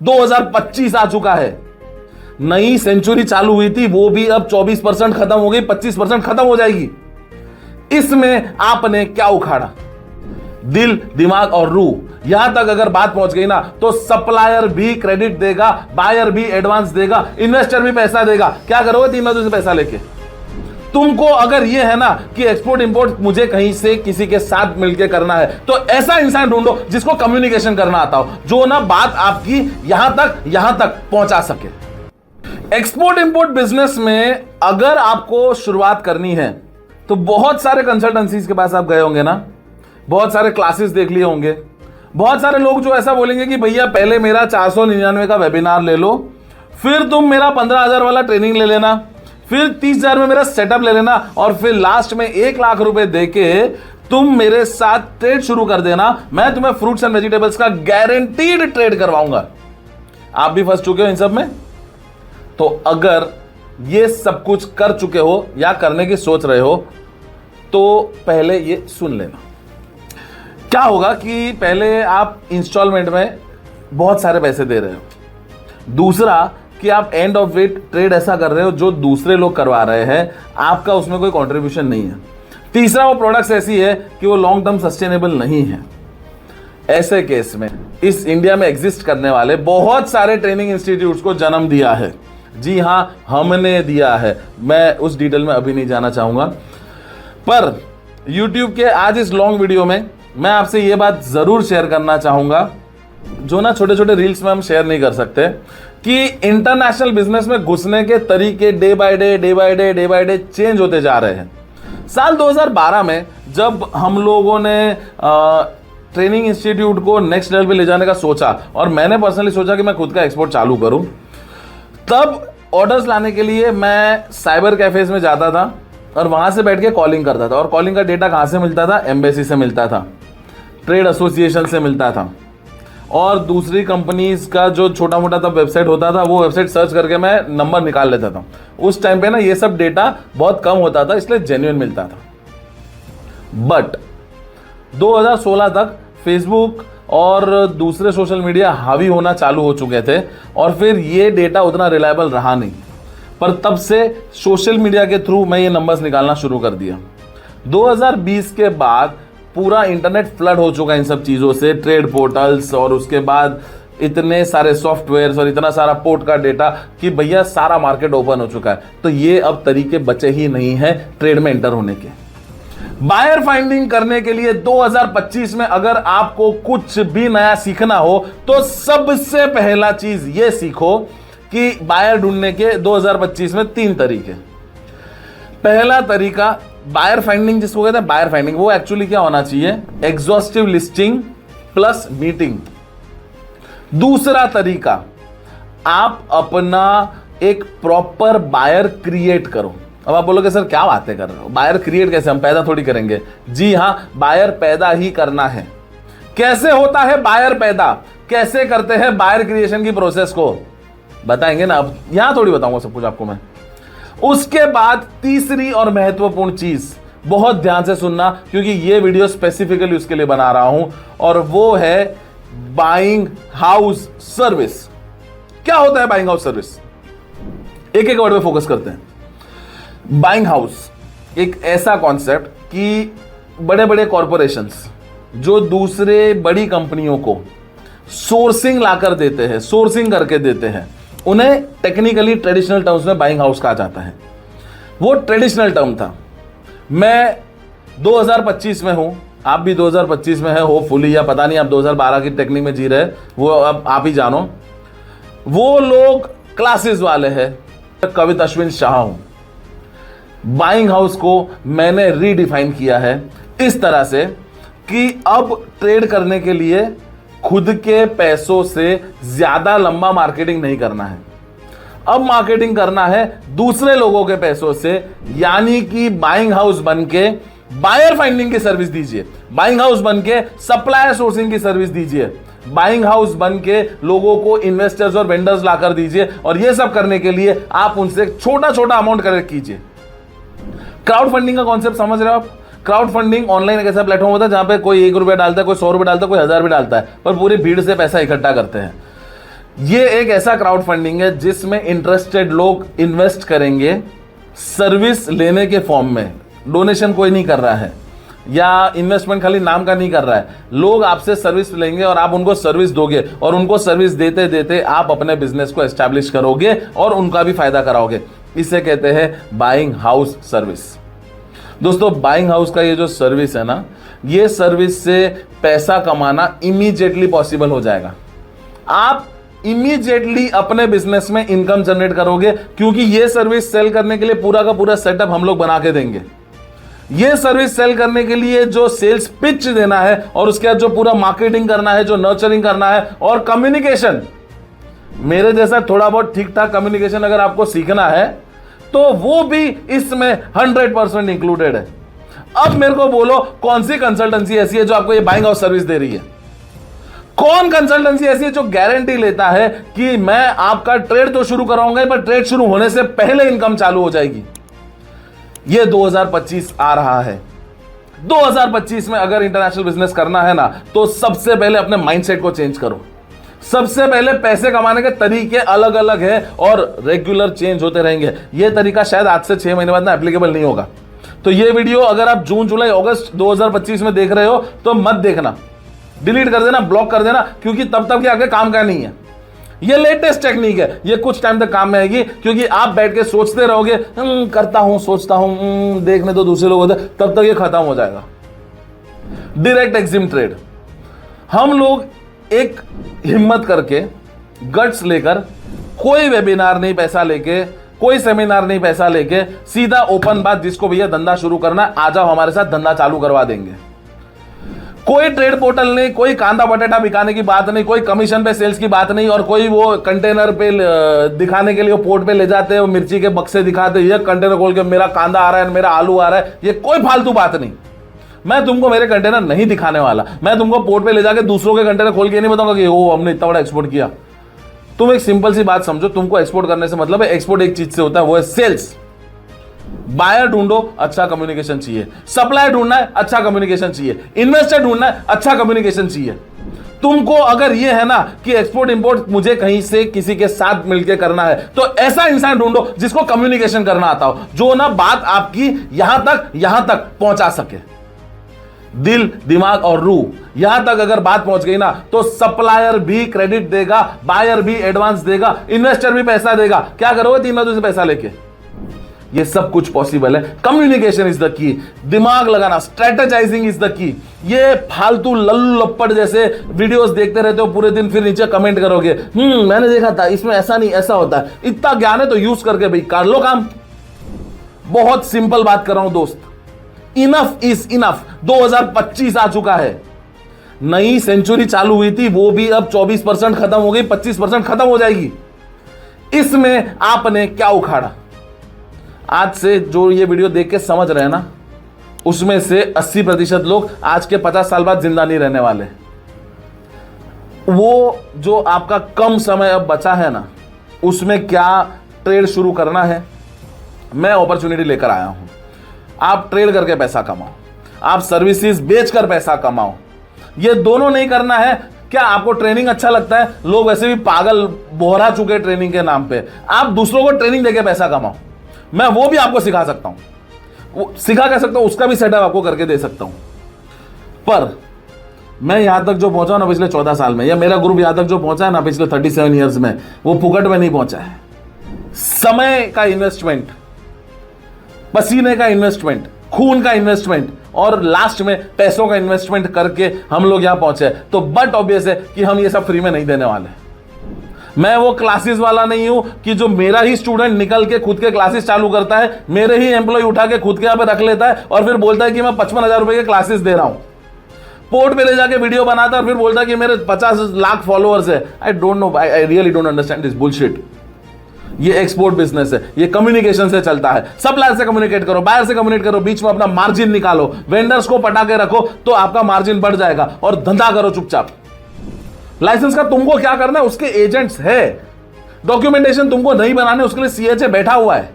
2025 आ चुका है, नई सेंचुरी चालू हुई थी, वो भी अब 24% खत्म हो गई, 25% खत्म हो जाएगी। इसमें आपने क्या उखाड़ा? दिल, दिमाग और रूह। यहां तक अगर बात पहुंच गई ना, तो सप्लायर भी क्रेडिट देगा, बायर भी एडवांस देगा, इन्वेस्टर भी पैसा देगा। क्या करोगे 3 महीनों से पैसा लेके? तुमको अगर यह है ना कि एक्सपोर्ट इंपोर्ट मुझे कहीं से किसी के साथ मिलकर करना है, तो ऐसा इंसान ढूंढो जिसको कम्युनिकेशन करना आता हो, जो ना बात आपकी यहां तक पहुंचा सके। एक्सपोर्ट इंपोर्ट बिजनेस में अगर आपको शुरुआत करनी है, तो बहुत सारे कंसल्टेंसीज के पास आप गए होंगे ना, बहुत सारे क्लासेस देख लिए होंगे। बहुत सारे लोग जो ऐसा बोलेंगे कि भैया पहले मेरा 499 का वेबिनार ले लो, फिर तुम मेरा 15,000 वाला ट्रेनिंग ले लेना, फिर 30,000 में मेरा सेटअप ले लेना, और फिर लास्ट में 1 लाख रुपए देके तुम मेरे साथ ट्रेड शुरू कर देना, मैं तुम्हें फ्रूट्स एंड वेजिटेबल्स का गारंटीड ट्रेड करवाऊंगा। आप भी फंस चुके हो इन सब में? तो अगर ये सब कुछ कर चुके हो या करने की सोच रहे हो, तो पहले ये सुन लेना। क्या होगा कि पहले आप इंस्टॉलमेंट में बहुत सारे पैसे दे रहे हो। दूसरा कि आप एंड ऑफ वेट ट्रेड ऐसा कर रहे हो जो दूसरे लोग करवा रहे हैं, आपका उसमें कोई कंट्रीब्यूशन नहीं है। तीसरा, वो प्रोडक्ट्स ऐसी है कि वो लॉन्ग टर्म सस्टेनेबल नहीं है। ऐसे केस में इस इंडिया में एग्जिस्ट करने वाले बहुत सारे ट्रेनिंग इंस्टीट्यूट्स को जन्म दिया है। जी हां, हमने दिया है। मैं उस डिटेल में अभी नहीं जाना चाहूंगा, पर YouTube के आज इस लॉन्ग वीडियो में मैं आपसे ये बात जरूर शेयर करना चाहूंगा, जो ना छोटे छोटे रील्स में हम शेयर नहीं कर सकते, कि इंटरनेशनल बिजनेस में घुसने के तरीके डे बाय डे चेंज होते जा रहे हैं। साल 2012 में जब हम लोगों ने ट्रेनिंग इंस्टीट्यूट को नेक्स्ट लेवल पे ले जाने का सोचा, और मैंने पर्सनली सोचा कि मैं खुद का एक्सपोर्ट चालू करूं, तब ऑर्डर्स लाने के लिए मैं साइबर कैफेज में जाता था और वहां से बैठ के कॉलिंग करता था। और कॉलिंग का डेटा कहां से मिलता था? एम्बेसी से मिलता था, ट्रेड एसोसिएशन से मिलता था, और दूसरी कंपनीज का जो छोटा मोटा तब वेबसाइट होता था, वो वेबसाइट सर्च करके मैं नंबर निकाल लेता था। उस टाइम पे ना ये सब डेटा बहुत कम होता था, इसलिए जेन्युइन मिलता था। बट 2016 तक फेसबुक और दूसरे सोशल मीडिया हावी होना चालू हो चुके थे, और फिर ये डेटा उतना रिलायबल रहा नहीं। पर तब से सोशल मीडिया के थ्रू मैं ये नंबर्स निकालना शुरू कर दिया। 2020 के बाद पूरा इंटरनेट फ्लड हो चुका है इन सब चीज़ों से, ट्रेड पोर्टल्स, और उसके बाद इतने सारे सॉफ्टवेयर्स और इतना सारा पोर्ट का डेटा, कि भैया सारा मार्केट ओपन हो चुका है। तो ये अब तरीके बचे ही नहीं है ट्रेड में एंटर होने के। बायर फाइंडिंग करने के लिए 2025 में अगर आपको कुछ भी नया सीखना हो, तो सबसे पहला चीज ये सीखो कि बायर ढूंढने के 2025 में 3 तरीके। पहला तरीका बायर फाइंडिंग, जिसको कहते हैं बायर फाइंडिंग, वो एक्चुअली क्या होना चाहिए? Exhaustive listing plus meeting. दूसरा तरीका, आप अपना एक प्रॉपर बायर क्रिएट करो। अब आप बोलोगे सर क्या बातें कर रहे हो, बायर क्रिएट कैसे? हम पैदा थोड़ी करेंगे। जी हां, बायर पैदा ही करना है। कैसे होता है बायर पैदा? कैसे करते हैं बायर क्रिएशन की प्रोसेस को? बताएंगे ना, अब यहां थोड़ी बताऊंगा सब कुछ आपको मैं। उसके बाद तीसरी और महत्वपूर्ण चीज, बहुत ध्यान से सुनना, क्योंकि ये वीडियो स्पेसिफिकली उसके लिए बना रहा हूं, और वो है बाइंग हाउस सर्विस। क्या होता है बाइंग हाउस सर्विस? एक एक वर्ड पे फोकस करते हैं। बाइंग हाउस एक ऐसा कॉन्सेप्ट कि बड़े बड़े कॉरपोरेशंस जो दूसरे बड़ी कंपनियों को सोर्सिंग लाकर देते हैं, सोर्सिंग करके देते हैं, उन्हें टेक्निकली ट्रेडिशनल टर्म्स में बाइंग हाउस कहा जाता है। वो ट्रेडिशनल टर्म था। मैं 2025 में हूं, आप भी 2025 में है होपफुली, या पता नहीं आप 2012 की टेक्निक में जी रहे, वो अब आप ही जानो। वो लोग क्लासेस वाले हैं। कवित अश्विन शाह हूं। बाइंग हाउस को मैंने रीडिफाइन किया है इस तरह से कि अब ट्रेड करने के लिए खुद के पैसों से ज्यादा लंबा मार्केटिंग नहीं करना है। अब मार्केटिंग करना है दूसरे लोगों के पैसों से, यानी कि बाइंग हाउस बनके बायर फाइंडिंग की सर्विस दीजिए, बाइंग हाउस बनके सप्लायर सोर्सिंग की सर्विस दीजिए, बाइंग हाउस बनके लोगों को इन्वेस्टर्स और वेंडर्स लाकर दीजिए, और ये सब करने के लिए आप उनसे छोटा छोटा अमाउंट कलेक्ट कीजिए। क्राउड फंडिंग का कॉन्सेप्ट समझ रहे हो आप? क्राउड फंडिंग ऑनलाइन एक ऐसा प्लेटफॉर्म होता है जहां पे कोई 1 रुपया डालता है, कोई 100 रुपये डालता है, कोई 1000 भी डालता है, पर पूरी भीड़ से पैसा इकट्ठा करते हैं। ये एक ऐसा क्राउड फंडिंग है जिसमें इंटरेस्टेड लोग इन्वेस्ट करेंगे सर्विस लेने के फॉर्म में। डोनेशन कोई नहीं कर रहा है या इन्वेस्टमेंट खाली नाम का नहीं कर रहा है। लोग आपसे सर्विस लेंगे और आप उनको सर्विस दोगे और उनको सर्विस देते देते आप अपने बिजनेस को एस्टैब्लिश करोगे और उनका भी फायदा कराओगे। इसे कहते हैं बाइंग हाउस सर्विस। दोस्तों, बाइंग हाउस का ये जो सर्विस है ना, ये सर्विस से पैसा कमाना इमीडिएटली पॉसिबल हो जाएगा। आप इमीडिएटली अपने बिजनेस में इनकम जनरेट करोगे, क्योंकि ये सर्विस सेल करने के लिए पूरा का पूरा सेटअप हम लोग बना के देंगे। ये सर्विस सेल करने के लिए जो सेल्स पिच देना है और उसके बाद जो पूरा मार्केटिंग करना है, जो नर्चरिंग करना है और कम्युनिकेशन, मेरे जैसा थोड़ा बहुत ठीक ठाक कम्युनिकेशन अगर आपको सीखना है तो वो भी इसमें 100% इंक्लूडेड है। अब मेरे को बोलो, कौन सी कंसल्टेंसी ऐसी है जो आपको ये बाइंग हाउस सर्विस दे रही है? कौन कंसल्टेंसी ऐसी है जो गारंटी लेता है कि मैं आपका ट्रेड तो शुरू कराऊंगा, पर ट्रेड शुरू होने से पहले इनकम चालू हो जाएगी? ये 2025 आ रहा है। 2025 में अगर इंटरनेशनल बिजनेस करना है ना, तो सबसे पहले अपने माइंडसेट को चेंज करो। सबसे पहले पैसे कमाने के तरीके अलग अलग हैं और रेगुलर चेंज होते रहेंगे। ये तरीका शायद आज से 6 महीने बाद ना एप्लीकेबल नहीं होगा। तो ये वीडियो अगर आप जून, जुलाई, अगस्त 2025 में देख रहे हो तो मत देखना, डिलीट कर देना, ब्लॉक कर देना, क्योंकि तब तक ये आगे काम का नहीं है। ये लेटेस्ट टेक्निक है, ये कुछ टाइम तक काम में आएगी, क्योंकि आप बैठ के सोचते रहोगे करता हूं, सोचता हूं, देखने तो दूसरे लोग होते, तब तक ये खत्म हो जाएगा। डायरेक्ट एग्जिम ट्रेड, हम लोग एक हिम्मत करके, गट्स लेकर, कोई वेबिनार नहीं पैसा लेके, कोई सेमिनार नहीं पैसा लेके, सीधा ओपन बात, जिसको भैया धंधा शुरू करना है आ जाओ हमारे साथ, धंधा चालू करवा देंगे। कोई ट्रेड पोर्टल नहीं, कोई कांदा बटेटा बिकाने की बात नहीं, कोई कमीशन पे सेल्स की बात नहीं, और कोई वो कंटेनर पे दिखाने के लिए पोर्ट पे ले जाते हैं, मिर्ची के बक्से दिखाते, ये कंटेनर खोल के मेरा कांदा आ रहा है, मेरा आलू आ रहा है, ये कोई फालतू बात नहीं। मैं तुमको मेरे कंटेनर नहीं दिखाने वाला, मैं तुमको पोर्ट पे ले जाके दूसरों के कंटेनर खोल के नहीं बताऊंगा कि ओ हमने इतना बड़ा एक्सपोर्ट किया। तुम एक सिंपल सी बात समझो, तुमको एक्सपोर्ट करने से मतलब है, एक्सपोर्ट एक चीज से होता है, वो है सेल्स। बायर ढूंढो, अच्छा कम्युनिकेशन चाहिए। सप्लायर ढूंढना है, अच्छा कम्युनिकेशन चाहिए। इन्वेस्टर ढूंढना है, अच्छा कम्युनिकेशन चाहिए। तुमको अगर ये है ना कि एक्सपोर्ट इंपोर्ट मुझे कहीं से किसी के साथ मिलकर करना है, तो ऐसा इंसान ढूंढो जिसको कम्युनिकेशन करना आता हो, जो ना बात आपकी यहां तक पहुंचा सके। दिल, दिमाग और रूह यहां तक अगर बात पहुंच गई ना, तो सप्लायर भी क्रेडिट देगा, बायर भी एडवांस देगा, इन्वेस्टर भी पैसा देगा। क्या करोगे 3 महीनों से पैसा लेके? ये सब कुछ पॉसिबल है। कम्युनिकेशन इज द की, दिमाग लगाना, स्ट्रेटेजाइजिंग इज द की। ये फालतू लल्लू लप्पड़ जैसे वीडियोस देखते रहते हो पूरे दिन, फिर नीचे कमेंट करोगे मैंने देखा था, इसमें ऐसा नहीं ऐसा होता है। इतना ज्ञान है तो यूज करके भाई कर लो काम। बहुत सिंपल बात कर रहा हूं दोस्त, इनफ इज इनफ। 2025 आ चुका है, नई सेंचुरी चालू हुई थी, वो भी अब 24% खत्म हो गई, 25% खत्म हो जाएगी। इसमें आपने क्या उखाड़ा? आज से जो ये वीडियो देख के समझ रहे हैं ना, उसमें से 80% लोग आज के 50 साल बाद जिंदा नहीं रहने वाले। वो जो आपका कम समय अब बचा है ना, उसमें क्या ट्रेड शुरू करना है, मैं अपॉर्चुनिटी लेकर आया हूं। आप ट्रेड करके पैसा कमाओ, आप सर्विसेज बेचकर पैसा कमाओ। ये दोनों नहीं करना है। क्या आपको ट्रेनिंग अच्छा लगता है? लोग वैसे भी पागल बोहरा चुके ट्रेनिंग के नाम पे। आप दूसरों को ट्रेनिंग देके पैसा कमाओ, मैं वो भी आपको सिखा सकता हूं। वो सिखा कर सकता हूं, उसका भी सेटअप आपको करके दे सकता हूं। पर मैं यहां तक जो पहुंचा ना पिछले 14 साल में, या मेरा ग्रुप यहां तक जो पहुंचा है ना पिछले 37 ईयर्स में, वो फुकट में नहीं पहुंचा है। समय का इन्वेस्टमेंट, पसीने का इन्वेस्टमेंट, खून का इन्वेस्टमेंट और लास्ट में पैसों का इन्वेस्टमेंट करके हम लोग यहां पहुंचे। तो बट ऑब्वियस है कि हम ये सब फ्री में नहीं देने वाले। मैं वो क्लासेस वाला नहीं हूं कि जो मेरा ही स्टूडेंट निकल के खुद के क्लासेस चालू करता है, मेरे ही एम्प्लॉय उठा के खुद के यहां पे रख लेता है और फिर बोलता है कि मैं 55,000 रुपए के क्लासेस दे रहा हूं। पोर्ट पे ले जाके वीडियो बनाता है और फिर बोलता है कि मेरे 50 लाख फॉलोअर्स है। I don't know, I really don't understand this bullshit. ये एक्सपोर्ट बिजनेस है, ये कम्युनिकेशन से चलता है। सप्लायर से कम्युनिकेट करो, बायर से कम्युनिकेट करो, बीच में अपना मार्जिन निकालो, वेंडर्स को पटा के रखो तो आपका मार्जिन बढ़ जाएगा और धंधा करो चुपचाप। लाइसेंस का तुमको क्या करना है, उसके एजेंट्स है। डॉक्यूमेंटेशन तुमको नहीं बनाने, उसके लिए सीएचए बैठा हुआ है।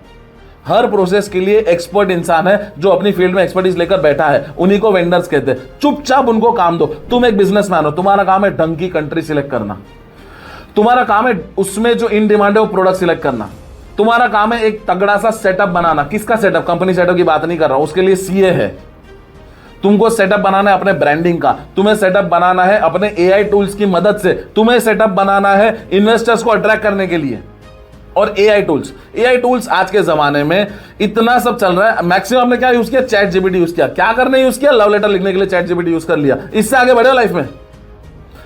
हर प्रोसेस के लिए एक्सपर्ट इंसान है जो अपनी फील्ड में एक्सपर्टीज लेकर बैठा है, उन्हीं को वेंडर्स कहते हैं। चुपचाप उनको काम दो। तुम एक बिजनेसमैन हो, तुम्हारा काम है ढंग की कंट्री सिलेक्ट करना। तुम्हारा काम है उसमें जो इन डिमांड है वो प्रोडक्ट सिलेक्ट करना। तुम्हारा काम है एक तगड़ा सा सेटअप बनाना। किसका सेटअप? कंपनी सेटअप की बात नहीं कर रहा हूं, उसके लिए सीए है। तुमको सेटअप बनाना है अपने ब्रांडिंग का, तुम्हें सेटअप बनाना है अपने एआई टूल्स की मदद से, तुम्हें सेटअप बनाना है इन्वेस्टर्स को अट्रैक्ट करने के लिए। और एआई टूल्स आज के जमाने में इतना सब चल रहा है। मैक्सिमम आपने क्या यूज किया? चैट जीपीटी यूज किया। क्या करने यूज किया? लव लेटर लिखने के लिए चैट जीपीटी यूज कर लिया। इससे आगे बढ़े लाइफ में?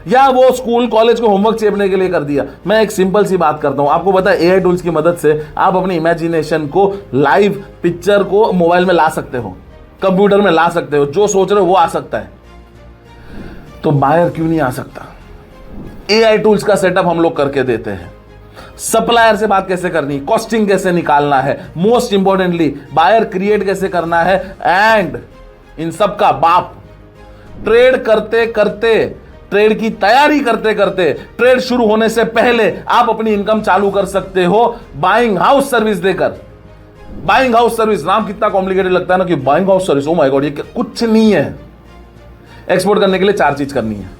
या वो स्कूल कॉलेज को होमवर्क चेपने के लिए कर दिया? मैं एक सिंपल सी बात करता हूं, आपको पता है एआई टूल्स की मदद से आप अपनी इमेजिनेशन को, लाइव पिक्चर को मोबाइल में ला सकते हो, कंप्यूटर में ला सकते हो। जो सोच रहे हो वो आ सकता है, तो बायर क्यों नहीं आ सकता? एआई टूल्स का सेटअप हम लोग करके देते हैं। सप्लायर से बात कैसे करनी, कॉस्टिंग कैसे निकालना है, मोस्ट इंपॉर्टेंटली बायर क्रिएट कैसे करना है, एंड इन सब का बाप ट्रेड करते करते, ट्रेड की तैयारी करते करते, ट्रेड शुरू होने से पहले आप अपनी इनकम चालू कर सकते हो बाइंग हाउस सर्विस देकर। बाइंग हाउस सर्विस, नाम कितना कॉम्प्लिकेटेड लगता है ना कि buying house service, oh my God, ये कुछ नहीं है। एक्सपोर्ट करने के लिए 4 चीज करनी है: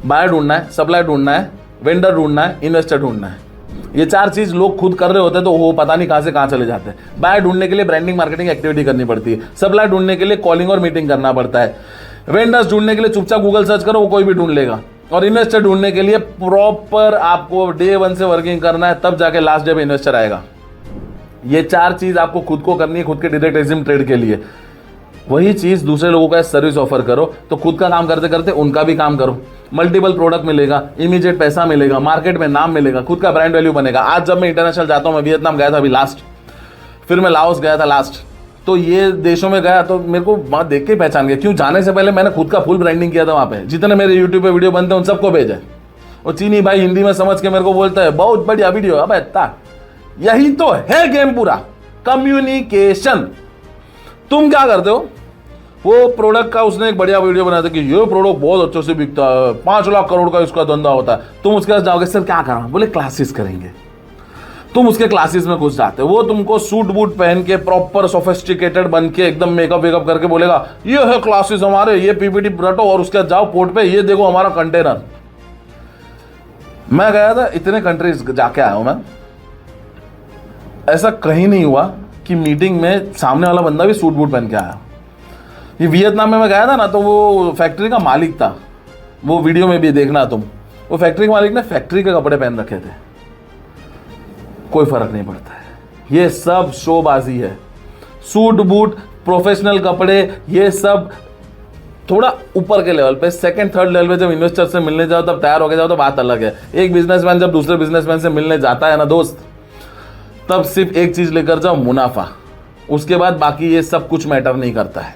बायर ढूंढना है, सप्लायर ढूंढना है, वेंडर ढूंढना है, इन्वेस्टर ढूंढना है। ये 4 चीज लोग खुद कर रहे होते हैं तो वो पता नहीं कहां से कहां चले जाते हैं। बायर ढूंढने के लिए ब्रांडिंग मार्केटिंग एक्टिविटी करनी पड़ती है, सप्लायर ढूंढने के लिए कॉलिंग और मीटिंग करना पड़ता है, वेंडर्स ढूंढने के लिए चुपचाप गूगल सर्च करो, वो कोई भी ढूंढ लेगा, और इन्वेस्टर ढूंढने के लिए प्रॉपर आपको डे 1 से वर्किंग करना है, तब जाके लास्ट डे पे इन्वेस्टर आएगा। ये 4 चीज आपको खुद को करनी है, खुद के डायरेक्ट एग्जिम ट्रेड के लिए। वही चीज दूसरे लोगों का सर्विस ऑफर करो, तो खुद का काम करते करते उनका भी काम करो। मल्टीपल प्रोडक्ट मिलेगा, इमीडिएट पैसा मिलेगा, मार्केट में नाम मिलेगा, खुद का ब्रांड वैल्यू बनेगा। आज जब मैं इंटरनेशनल जाता हूं, मैं वियतनाम गया था अभी लास्ट, फिर मैं लाओस गया था लास्ट, तो ये देशों में गया तो मेरे को वहां देख के पहचान गया। क्यों? जाने से पहले मैंने खुद का फुल ब्रांडिंग किया था वहां पे। जितने मेरे यूट्यूब पे वीडियो बनते हैं उन सबको भेजा। और चीनी भाई हिंदी में समझ के मेरे को बोलता है बहुत बढ़िया वीडियो। अब यही तो है गेम पूरा, कम्युनिकेशन। तुम क्या करते हो? वो प्रोडक्ट का उसने एक बढ़िया वीडियो बनाया था कि ये प्रोडक्ट बहुत अच्छे से बिकता है, 5 लाख करोड़ का इसका धंधा होता है। तुम उसके पास जाओगे, सर क्या करना? बोले क्लासेस करेंगे। तुम उसके क्लासेस में घुस जाते हो, वो तुमको सूट बूट पहन के प्रॉपर सोफिस्टिकेटेड बन के एकदम मेकअप वेकअप करके बोलेगा ये है क्लासेस हमारे, ये पीपीटी रटो और उसके बाद जाओ पोर्ट पे, ये देखो हमारा कंटेनर। मैं गया था, इतने कंट्रीज जाके आया हूं मैं, ऐसा कहीं नहीं हुआ कि मीटिंग में सामने वाला बंदा भी सूट बूट पहन के आया। ये वियतनाम में मैं गया था ना, तो वो फैक्ट्री का मालिक था, वो वीडियो में भी देखना तुम, वो फैक्ट्री के मालिक ने फैक्ट्री के कपड़े पहन रखे थे। कोई फर्क नहीं पड़ता है, ये सब शोबाजी है। सूट बूट, प्रोफेशनल कपड़े, ये सब थोड़ा ऊपर के लेवल पे, सेकंड थर्ड लेवल पे जब इन्वेस्टर से मिलने जाओ तब तैयार होके जाओ तो बात अलग है। एक बिजनेसमैन जब दूसरे बिजनेसमैन से मिलने जाता है ना दोस्त, तब सिर्फ एक चीज लेकर जाओ, मुनाफा। उसके बाद बाकी ये सब कुछ मैटर नहीं करता है।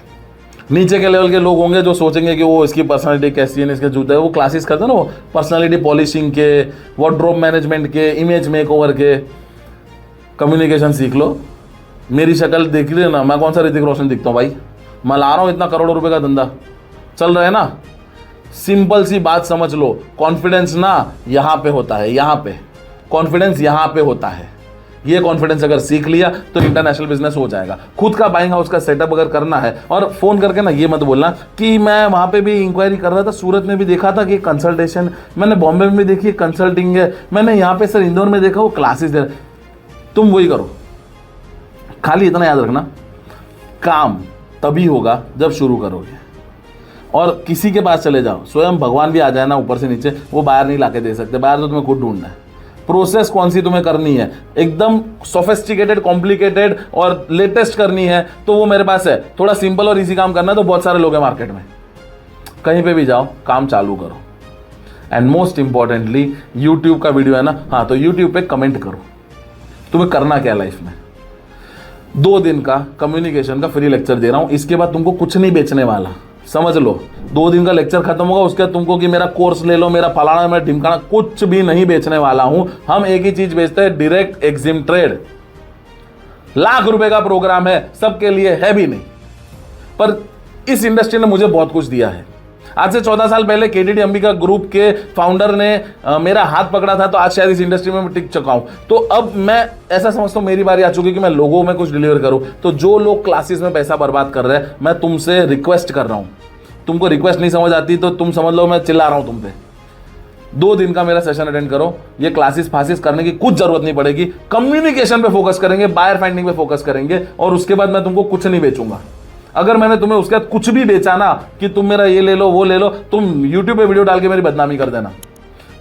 नीचे के लेवल के लोग होंगे जो सोचेंगे कि वो इसकी पर्सनालिटी कैसी है, इसके जूते, वो क्लासेस करते हैं ना, वो पर्सनालिटी पॉलिशिंग के, वार्डरोब मैनेजमेंट के, इमेज मेकओवर के। कम्युनिकेशन सीख लो। मेरी शक्ल देख रही है ना, मैं कौन सा ऋतिक रोशन दिखता हूँ भाई? मैं ला रहा हूँ इतना करोड़ों रुपए का धंधा चल रहा है ना। सिंपल सी बात समझ लो, कॉन्फिडेंस ना यहाँ पे होता है, यहाँ पे कॉन्फिडेंस यहाँ पे होता है। ये कॉन्फिडेंस अगर सीख लिया तो इंटरनेशनल बिजनेस हो जाएगा। खुद का बाइंग हाउस का सेटअप अगर करना है, और फोन करके ना ये मत बोलना कि मैं वहां पे भी इंक्वायरी कर रहा था, सूरत में भी देखा था कि कंसल्टेशन, मैंने बॉम्बे में भी देखी कंसल्टिंग है, मैंने यहाँ पे सर इंदौर में देखा वो क्लासेस दे। तुम वही करो, खाली इतना याद रखना, काम तभी होगा जब शुरू करोगे। और किसी के पास चले जाओ, स्वयं भगवान भी आ जाए ना ऊपर से नीचे, वो बाहर नहीं लाके दे सकते। बाहर तो तुम्हें खुद ढूंढना है। प्रोसेस कौन सी तुम्हें करनी है, एकदम सोफिस्टिकेटेड, कॉम्प्लिकेटेड और लेटेस्ट करनी है तो वो मेरे पास है। थोड़ा सिंपल और इजी काम करना है तो बहुत सारे लोग हैं मार्केट में। कहीं पे भी जाओ, काम चालू करो। एंड मोस्ट इंपॉर्टेंटली, यूट्यूब का वीडियो है ना, हाँ, तो यूट्यूब पे कमेंट करो तुम्हें करना क्या लाइफ में। 2 दिन का कम्युनिकेशन का फ्री लेक्चर दे रहा हूं, इसके बाद तुमको कुछ नहीं बेचने वाला, समझ लो। 2 दिन का लेक्चर खत्म होगा, उसके बाद तुमको कि मेरा कोर्स ले लो, मेरा फलाना, मेरा ढिमकाना, कुछ भी नहीं बेचने वाला हूं। हम एक ही चीज बेचते हैं, डायरेक्ट एग्जिम ट्रेड। लाख रुपए का प्रोग्राम है, सबके लिए है भी नहीं, पर इस इंडस्ट्री ने मुझे बहुत कुछ दिया है। आज से 14 साल पहले केडीडी अंबिका ग्रुप के फाउंडर ने मेरा हाथ पकड़ा था, तो आज शायद इस इंडस्ट्री में मैं टिक चुका हूं। तो अब मैं ऐसा समझता हूं मेरी बारी आ चुकी कि मैं लोगों में कुछ डिलीवर करूं। तो जो लोग क्लासेस में पैसा बर्बाद कर रहे हैं, मैं तुमसे रिक्वेस्ट कर रहा हूं। तुमको रिक्वेस्ट नहीं समझ आती तो तुम समझ लो मैं चिल्ला रहा हूं तुम पे। 2 दिन का मेरा सेशन अटेंड करो, ये क्लासेस फासिस करने की कुछ जरूरत नहीं पड़ेगी। कम्युनिकेशन पे फोकस करेंगे, बायर फाइंडिंग पे फोकस करेंगे, और उसके बाद मैं तुमको कुछ नहीं बेचूंगा। अगर मैंने तुम्हें उसके बाद कुछ भी बेचा ना कि तुम मेरा ये ले लो वो ले लो, तुम यूट्यूब पे वीडियो डाल के मेरी बदनामी कर देना।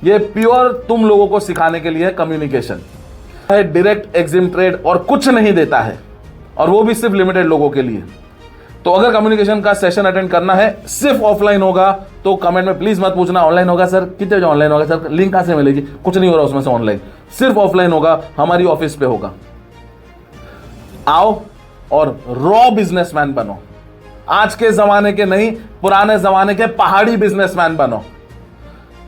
ये प्योर तुम लोगों को सिखाने के लिए कम्युनिकेशन है। डायरेक्ट एग्जिम ट्रेड और कुछ नहीं देता है, और वो भी सिर्फ लिमिटेड लोगों के लिए। तो अगर कम्युनिकेशन का सेशन अटेंड करना है, सिर्फ ऑफलाइन होगा, तो कमेंट में प्लीज मत पूछना ऑनलाइन होगा सर, कितने बजे ऑनलाइन होगा सर, लिंक कहां से मिलेगी, कुछ नहीं हो रहा उसमें से ऑनलाइन, सिर्फ ऑफलाइन होगा, हमारी ऑफिस पे होगा। आओ और रॉ बिजनेसमैन बनो, आज के जमाने के नहीं, पुराने जमाने के पहाड़ी बिजनेसमैन बनो।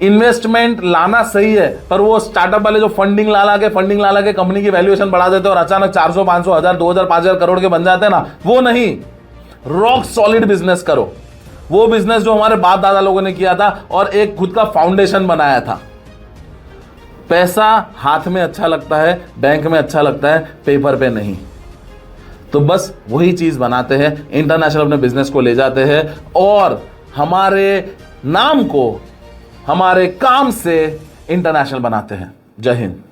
इन्वेस्टमेंट लाना सही है, पर वो स्टार्टअप वाले जो फंडिंग ला के कंपनी की वैल्यूएशन बढ़ा देते हैं और अचानक 400 500 1000 2000 5000 करोड़ के बन जाते हैं ना, वो नहीं। रॉक सॉलिड बिजनेस करो, वो बिजनेस जो हमारे बाप दादा लोगों ने किया था और एक खुद का फाउंडेशन बनाया था। पैसा हाथ में अच्छा लगता है, बैंक में अच्छा लगता है, पेपर पे नहीं। तो बस वही चीज बनाते हैं, इंटरनेशनल अपने बिजनेस को ले जाते हैं और हमारे नाम को हमारे काम से इंटरनेशनल बनाते हैं। जय हिंद।